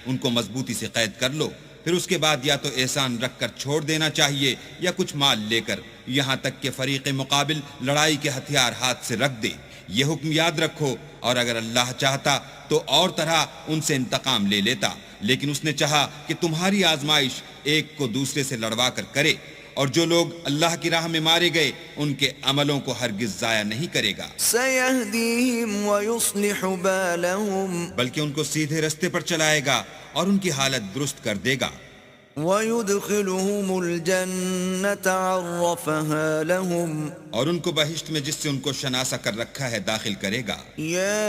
ان کو مضبوطی سے قید کر لو، پھر اس کے بعد یا تو احسان رکھ کر چھوڑ دینا چاہیے یا کچھ مال لے کر، یہاں تک کہ فریق مقابل لڑائی کے ہتھیار ہاتھ سے رکھ دے۔ یہ حکم یاد رکھو، اور اگر اللہ چاہتا تو اور طرح ان سے انتقام لے لیتا، لیکن اس نے چاہا کہ تمہاری آزمائش ایک کو دوسرے سے لڑوا کر کرے، اور جو لوگ اللہ کی راہ میں مارے گئے ان کے عملوں کو ہرگز ضائع نہیں کرے گا، سيهديهم ويصلح بالهم بلکہ ان کو سیدھے رستے پر چلائے گا اور ان کی حالت درست کر دے گا، ويدخلهم الجنة عرفها لهم اور ان کو بہشت میں جس سے ان کو شناسا کر رکھا ہے داخل کرے گا۔ يا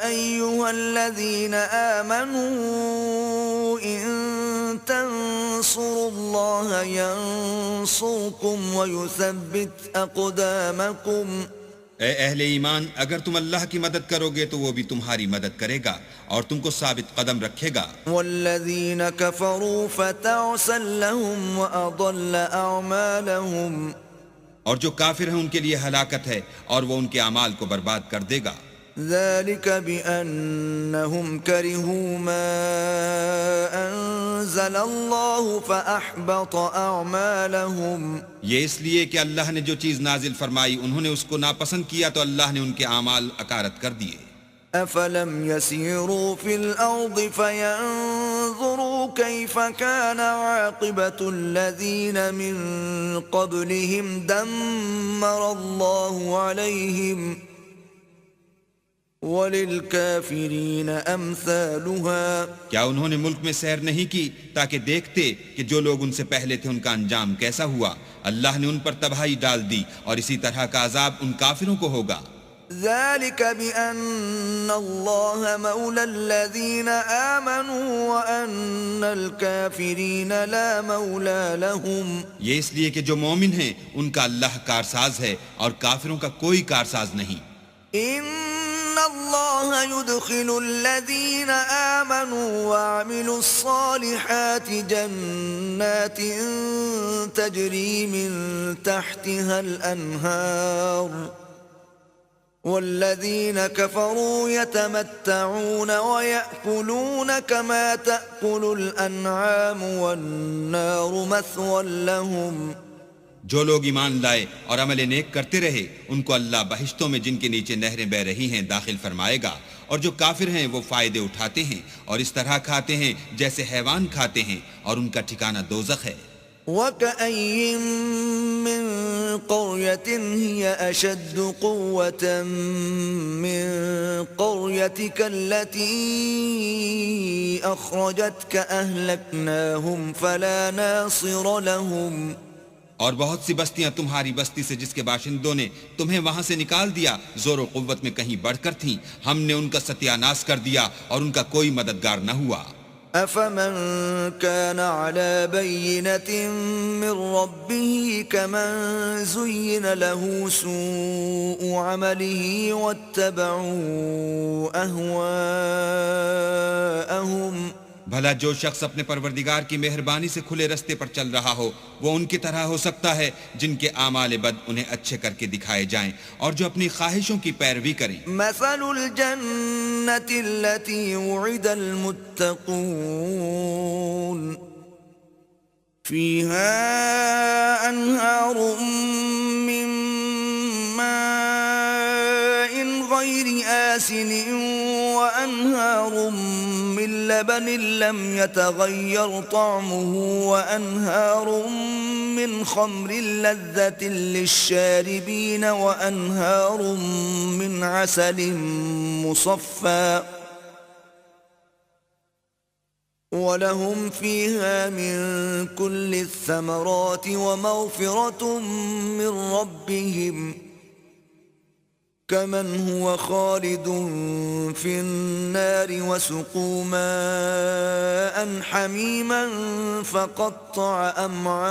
أيها الذين آمنوا إن تنصروا الله ينصركم ويثبت أقدامكم اے اہل ایمان، اگر تم اللہ کی مدد کرو گے تو وہ بھی تمہاری مدد کرے گا اور تم کو ثابت قدم رکھے گا، والذين كفروا فتعسا لهم وأضل أعمالهم اور جو کافر ہیں ان کے لیے ہلاکت ہے اور وہ ان کے اعمال کو برباد کر دے گا۔ ذلك بأنهم كرهوا ما أنزل الله فأحبط أعمالهم یہ اس لیے کہ اللہ نے جو چیز نازل فرمائی انہوں نے اس کو ناپسند کیا تو اللہ نے ان کے اعمال اکارت کر دیے۔ أفلم يسيروا في الأرض فينظروا كيف كان عاقبة الذين من قبلهم دمر الله عليهم وَلِلْكَافِرِينَ أَمْثَالُهَا کیا انہوں نے ملک میں سیر نہیں کی تاکہ دیکھتے کہ جو لوگ ان سے پہلے تھے ان کا انجام کیسا ہوا؟ اللہ نے ان پر تباہی ڈال دی اور اسی طرح کا عذاب ان کافروں کو ہوگا۔ ذلك بأن الله مولى الذين آمنوا وأن الكافرين لا مولى لهم، یہ اس لیے کہ جو مومن ہیں ان کا اللہ کارساز ہے اور کافروں کا کوئی کارساز نہیں۔ إن الله يدخل الذين آمنوا وعملوا الصالحات جنات تجري من تحتها الأنهار والذين كفروا يتمتعون ويأكلون كما تأكل الأنعام والنار مثوى لهم۔ جو لوگ ایمان لائے اور عمل نیک کرتے رہے ان کو اللہ بہشتوں میں جن کے نیچے نہریں بہ رہی ہیں داخل فرمائے گا، اور جو کافر ہیں وہ فائدے اٹھاتے ہیں اور اس طرح کھاتے ہیں جیسے حیوان کھاتے ہیں، اور ان کا ٹھکانہ دوزخ ہے۔ وَكَأَيٍّ مِّن قَرْيَةٍ هِيَ أَشَدُّ قُوَّةً مِّن قَرْيَتِكَ الَّتِي أَخْرَجَتْكَ أَهْلَكْنَاهُمْ فَلَا نَاصِرَ لَهُمْ، اور بہت سی بستیاں تمہاری بستی سے جس کے باشندوں نے تمہیں وہاں سے نکال دیا زور و قوت میں کہیں بڑھ کر تھیں، ہم نے ان کا ستیہ ناش کر دیا اور ان کا کوئی مددگار نہ ہوا۔ أَفَمَن كَانَ عَلَى بَيِّنَةٍ مِّن رَّبِّهِ كَمَن زُيِّنَ لَهُ سُوءُ عَمَلِهِ وَاتَّبَعُوا أَهْوَاءَهُمْ، بھلا جو شخص اپنے پروردگار کی مہربانی سے کھلے رستے پر چل رہا ہو وہ ان کی طرح ہو سکتا ہے جن کے اعمال بد انہیں اچھے کر کے دکھائے جائیں اور جو اپنی خواہشوں کی پیروی کریں۔ مثل الجنة التي وعد المتقون فيها أنهار من ماء غير آسن وأنهار من لبن لم يتغير طعمه وأنهار من خمر لذة للشاربين وأنهار من عسل مصفى ولهم فيها من كل الثمرات ومغفرة من ربهم كمن هو خالد في النار وسقوا ماء حميما فقطع أمعاءهم۔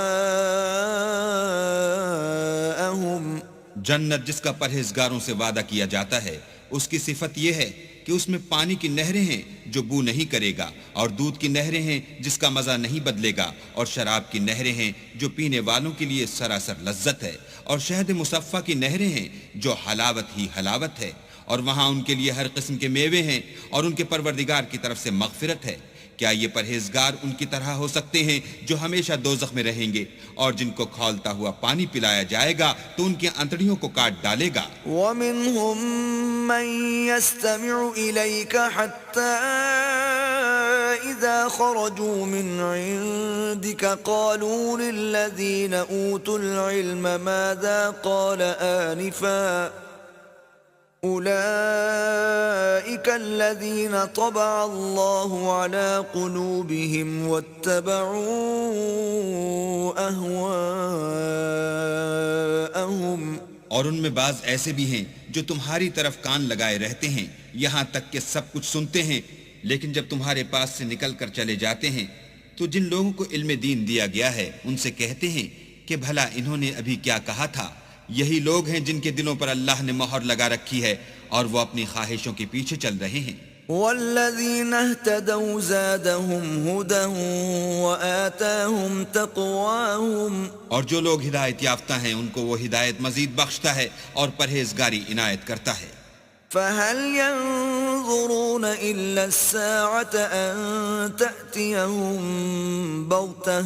جنت جس کا پرہیزگاروں سے وعدہ کیا جاتا ہے اس کی صفت یہ ہے کہ اس میں پانی کی نہریں ہیں جو بو نہیں کرے گا، اور دودھ کی نہریں ہیں جس کا مزہ نہیں بدلے گا، اور شراب کی نہریں ہیں جو پینے والوں کے لیے سراسر لذت ہے، اور شہد مصفہ کی نہریں ہیں جو حلاوت ہی حلاوت ہے، اور وہاں ان کے لیے ہر قسم کے میوے ہیں اور ان کے پروردگار کی طرف سے مغفرت ہے۔ کیا یہ پرہیزگار ان کی طرح ہو سکتے ہیں جو ہمیشہ دوزخ میں رہیں گے اور جن کو کھولتا ہوا پانی پلایا جائے گا تو ان کی انتڑیوں کو کاٹ ڈالے گا؟ ومنهم من يستمع إليك حتى إذا خرجوا من عندك قالوا للذين أوتوا العلم ماذا قال آنفا أولئك الذين طبع الله على قلوبهم واتبعوا أهواءهم۔ اور ان میں بعض ایسے بھی ہیں جو تمہاری طرف کان لگائے رہتے ہیں یہاں تک کہ سب کچھ سنتے ہیں، لیکن جب تمہارے پاس سے نکل کر چلے جاتے ہیں تو جن لوگوں کو علم دین دیا گیا ہے ان سے کہتے ہیں کہ بھلا انہوں نے ابھی کیا کہا تھا۔ یہی لوگ ہیں جن کے دلوں پر اللہ نے مہر لگا رکھی ہے اور وہ اپنی خواہشوں کے پیچھے چل رہے ہیں۔ والذین اہتدوا زادهم ہدى وآتاهم تقواهم۔ اور جو لوگ ہدایت یافتہ ہیں ان کو وہ ہدایت مزید بخشتا ہے اور پرہیزگاری عنایت کرتا ہے۔ فهل ينظرون إلا الساعة أن تأتيهم بغتة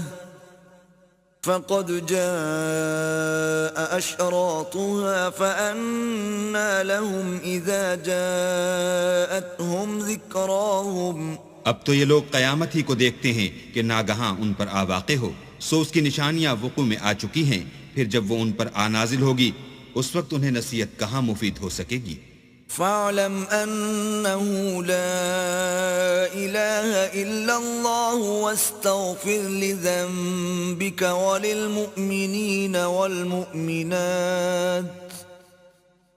فقد جاء أشراطها فأنى لهم إذا جاءتهم ذكراهم۔ اب تو یہ لوگ قیامت ہی کو دیکھتے ہیں کہ ناگہاں ان پر آ واقع ہو، سو اس کی نشانیاں وقوع میں آ چکی ہیں، پھر جب وہ ان پر آ نازل ہوگی اس وقت انہیں نصیحت کہاں مفید ہو سکے گی۔ فاعلم أنه لا إله إلا الله واستغفر لذنبك وللمؤمنين والمؤمنات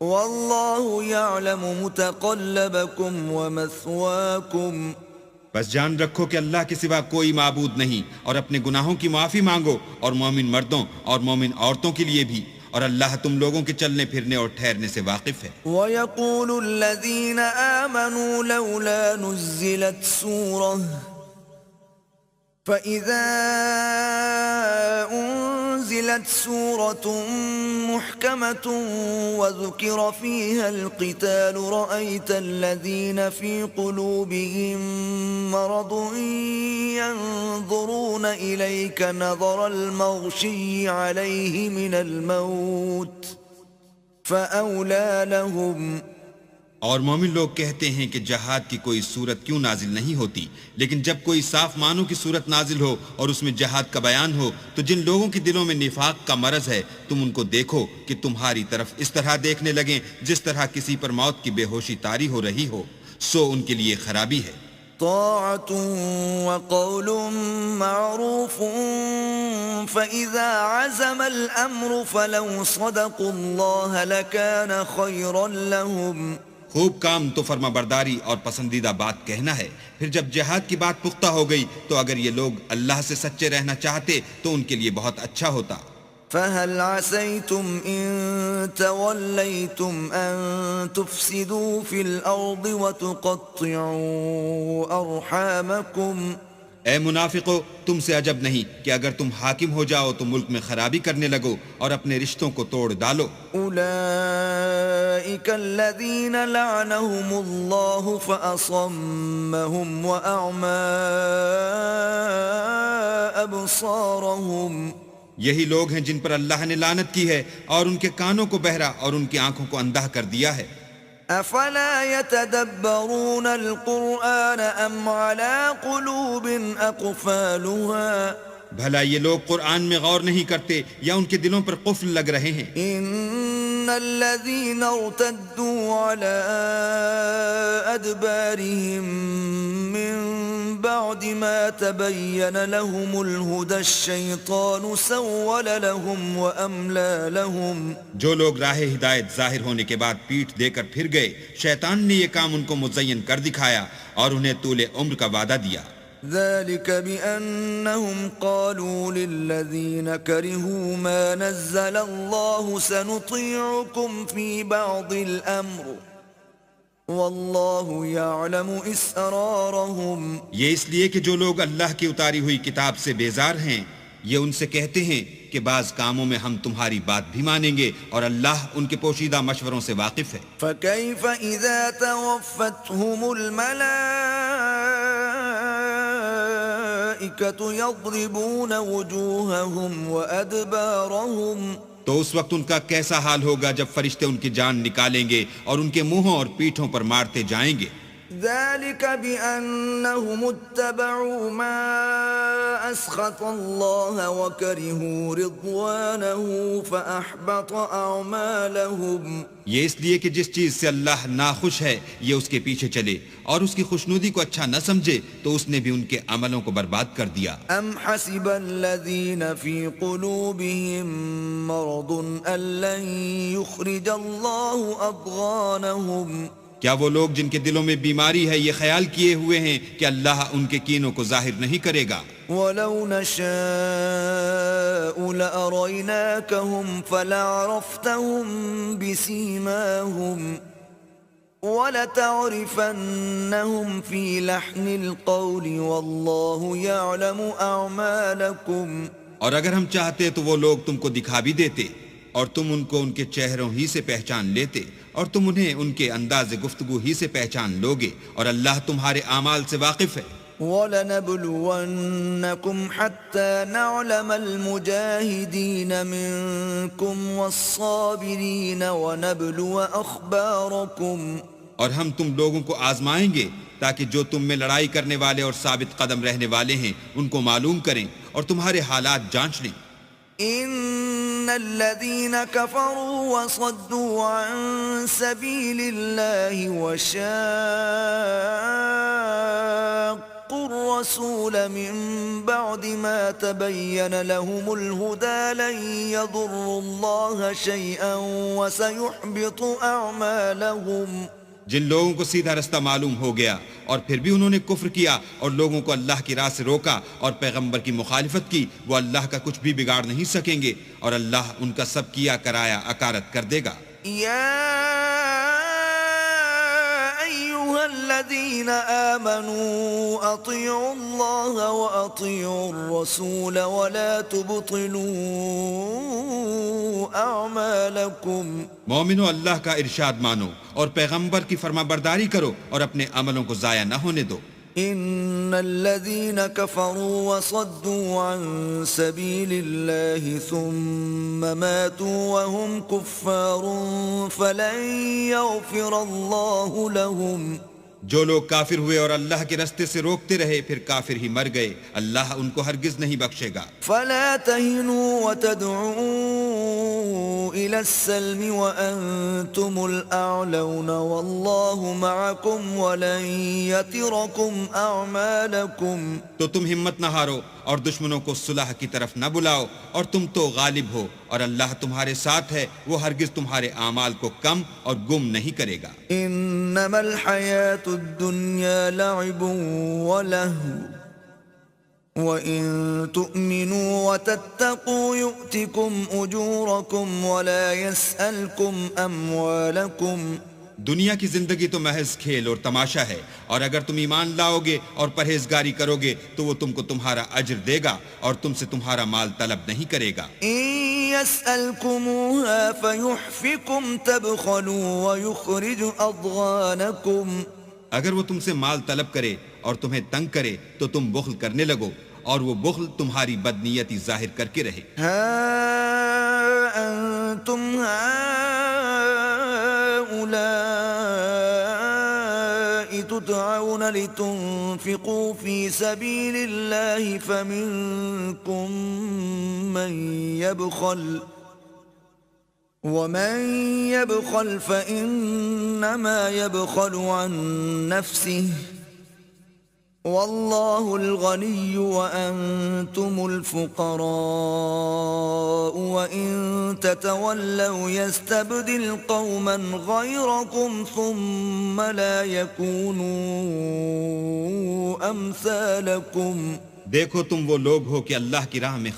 والله يعلم متقلبكم ومثواكم۔ بس جان رکھو کہ اللہ کے سوا کوئی معبود نہیں، اور اپنے گناہوں کی معافی مانگو، اور مومن مردوں اور مومن عورتوں کے لیے بھی، اور اللہ تم لوگوں کے چلنے پھرنے اور ٹھہرنے سے واقف ہے۔ وَيَقُولُ الَّذِينَ آمَنُوا لَوْلَا نُزِّلَتْ سُورَةٌ فَإِذَا أُنزِلَتْ سُورَةٌ مُحْكَمَةٌ وَذُكِرَ فِيهَا الْقِتَالُ رَأَيْتَ الَّذِينَ فِي قُلُوبِهِم مَّرَضٌ يَنظُرُونَ إِلَيْكَ نَظَرَ الْمَغْشِيِّ عَلَيْهِ مِنَ الْمَوْتِ فَأَوْلَىٰ لَهُمْ۔ اور مومن لوگ کہتے ہیں کہ جہاد کی کوئی صورت کیوں نازل نہیں ہوتی، لیکن جب کوئی صاف معنوں کی صورت نازل ہو اور اس میں جہاد کا بیان ہو تو جن لوگوں کے دلوں میں نفاق کا مرض ہے تم ان کو دیکھو کہ تمہاری طرف اس طرح دیکھنے لگیں جس طرح کسی پر موت کی بے ہوشی طاری ہو رہی ہو، سو ان کے لیے خرابی ہے۔ طاعة وقول معروف فإذا عزم الأمر فلو صدقوا الله لكان خيرا لهم۔ خوب کام تو فرما برداری اور پسندیدہ بات کہنا ہے، پھر جب جہاد کی بات پختہ ہو گئی تو اگر یہ لوگ اللہ سے سچے رہنا چاہتے تو ان کے لیے بہت اچھا ہوتا۔ فهل عسيتم إن توليتم أن تفسدوا في الأرض وتقطعوا أرحامكم۔ اے منافقو، تم سے عجب نہیں کہ اگر تم حاکم ہو جاؤ تو ملک میں خرابی کرنے لگو اور اپنے رشتوں کو توڑ ڈالو۔ أولئك الذين لعنهم الله فأصمهم وأعمى أبصارهم۔ یہی لوگ ہیں جن پر اللہ نے لعنت کی ہے اور ان کے کانوں کو بہرا اور ان کی آنکھوں کو اندھا کر دیا ہے۔ افلا يتدبرون القرآن ام على قلوب اقفالها۔ بھلا یہ لوگ قرآن میں غور نہیں کرتے یا ان کے دلوں پر قفل لگ رہے ہیں؟ ان الذين ارتدوا على ادبارهم من بعد ما تبين لهم الهدى الشيطان سول لهم واملى لهم۔ جو لوگ راہ ہدایت ظاہر ہونے کے بعد پیٹھ دے کر پھر گئے، شیطان نے یہ کام ان کو مزین کر دکھایا اور انہیں طول عمر کا وعدہ دیا۔ ذلك بأنهم قالوا للذين كرهوا ما نزل الله سنطيعكم في بعض الأمر والله يعلم إسرارهم۔ یہ اس لیے کہ جو لوگ اللہ کی اتاری ہوئی کتاب سے بیزار ہیں یہ ان سے کہتے ہیں کہ بعض کاموں میں ہم تمہاری بات بھی مانیں گے اور اللہ ان کے پوشیدہ مشوروں سے واقف ہے. فكيف إذا توفتهم الملائكة يضربون وجوههم وأدبارهم تو اس وقت ان کا کیسا حال ہوگا جب فرشتے ان کی جان نکالیں گے اور ان کے منہوں اور پیٹھوں پر مارتے جائیں گے. ذلك بأنهم اتبعوا ما أسخط الله وكرهوا رضوانه فأحبط أعمالهم. یہ اس لیے کہ جس چیز سے اللہ ناخوش ہے یہ اس کے پیچھے چلے اور اس کی خوشنودی کو اچھا نہ سمجھے تو اس نے بھی ان کے عملوں کو برباد کر دیا. أم حسب الذين في قلوبهم مرض أن لن يخرج الله أضغانهم. کیا وہ لوگ جن کے دلوں میں بیماری ہے یہ خیال کیے ہوئے ہیں کہ اللہ ان کے کینوں کو ظاہر نہیں کرے گا؟ وَلَوْ نَشَاءُ لَأَرَيْنَاكَهُمْ فَلَعَرَفْتَهُمْ بِسِيمَاهُمْ وَلَتَعْرِفَنَّهُمْ فِي لَحْنِ الْقَوْلِ وَاللَّهُ يَعْلَمُ أَعْمَالَكُمْ. اور اگر ہم چاہتے تو وہ لوگ تم کو دکھا بھی دیتے اور تم ان کو ان کے چہروں ہی سے پہچان لیتے اور تم انہیں ان کے انداز گفتگو ہی سے پہچان لوگے اور اللہ تمہارے اعمال سے واقف ہے. وَلَنَبْلُوَنَّكُمْ حَتَّى نَعْلَمَ الْمُجَاهِدِينَ مِنكُمْ وَالصَّابِرِينَ وَنَبْلُوَ أَخْبَارَكُمْ. اور ہم تم لوگوں کو آزمائیں گے تاکہ جو تم میں لڑائی کرنے والے اور ثابت قدم رہنے والے ہیں ان کو معلوم کریں اور تمہارے حالات جانچ لیں. إن الذين كفروا وصدوا عن سبيل الله وشاقوا الرسول من بعد ما تبين لهم الهدى لن يضروا الله شيئا وسيحبط أعمالهم. جن لوگوں کو سیدھا رستہ معلوم ہو گیا اور پھر بھی انہوں نے کفر کیا اور لوگوں کو اللہ کی راہ سے روکا اور پیغمبر کی مخالفت کی وہ اللہ کا کچھ بھی بگاڑ نہیں سکیں گے اور اللہ ان کا سب کیا کرایا اکارت کر دے گا. يا أيها الذين آمنوا أطيعوا الله وأطيعوا الرسول ولا تبطلوا أعمالكم. مومنو اللہ کا ارشاد مانو اور پیغمبر کی فرما برداری کرو اور اپنے عملوں کو ضائع نہ ہونے دو. إن الذين كفروا وصدوا عن سبيل الله ثم ماتوا وهم كفار فلن يغفر الله لهم. جو لوگ کافر ہوئے اور اللہ کے رستے سے روکتے رہے پھر کافر ہی مر گئے اللہ ان کو ہرگز نہیں بخشے گا. فلا تهنوا وتدعوا إلى السلم وأنتم الأعلون والله معكم ولن يتركم أعمالكم. تو تم ہمت نہ ہارو اور دشمنوں کو صلح کی طرف نہ بلاؤ اور تم تو غالب ہو اور اللہ تمہارے ساتھ ہے وہ ہرگز تمہارے اعمال کو کم اور گم نہیں کرے گا. انما الحیاة الدنیا لعب ولہو وَإِن تُؤْمِنُوا وَتَتَّقُوا يُؤْتِكُمْ أُجُورَكُمْ وَلَا يَسْأَلْكُمْ أَمْوَالَكُمْ. دنیا کی زندگی تو محض کھیل اور تماشا ہے اور اگر تم ایمان لاؤ گے اور پرہیزگاری کرو گے تو وہ تم کو تمہارا اجر دے گا اور تم سے تمہارا مال طلب نہیں کرے گا. إِن يَسْأَلْكُمُوهَا فَيُحْفِكُمْ تَبْخَلُوا وَيُخْرِجُ أَضْغَانَكُمْ. اگر وہ تم سے مال طلب کرے اور تمہیں تنگ کرے تو تم بخل کرنے لگو اور وہ بخل تمہاری بدنیتی ظاہر کر کے رہے. ہا انتم هؤلاء تدعون لتنفقوا في سبيل الله فمنكم من يبخل ومن يبخل فإنما يبخل عن نفسه والله الغني وأنتم الفقراء وإن تتولوا يستبدل قوما غيركم ثم لا يكونوا أمثالكم. دیکھو تم وہ لوگ ہو کہ اللہ کی راہ میں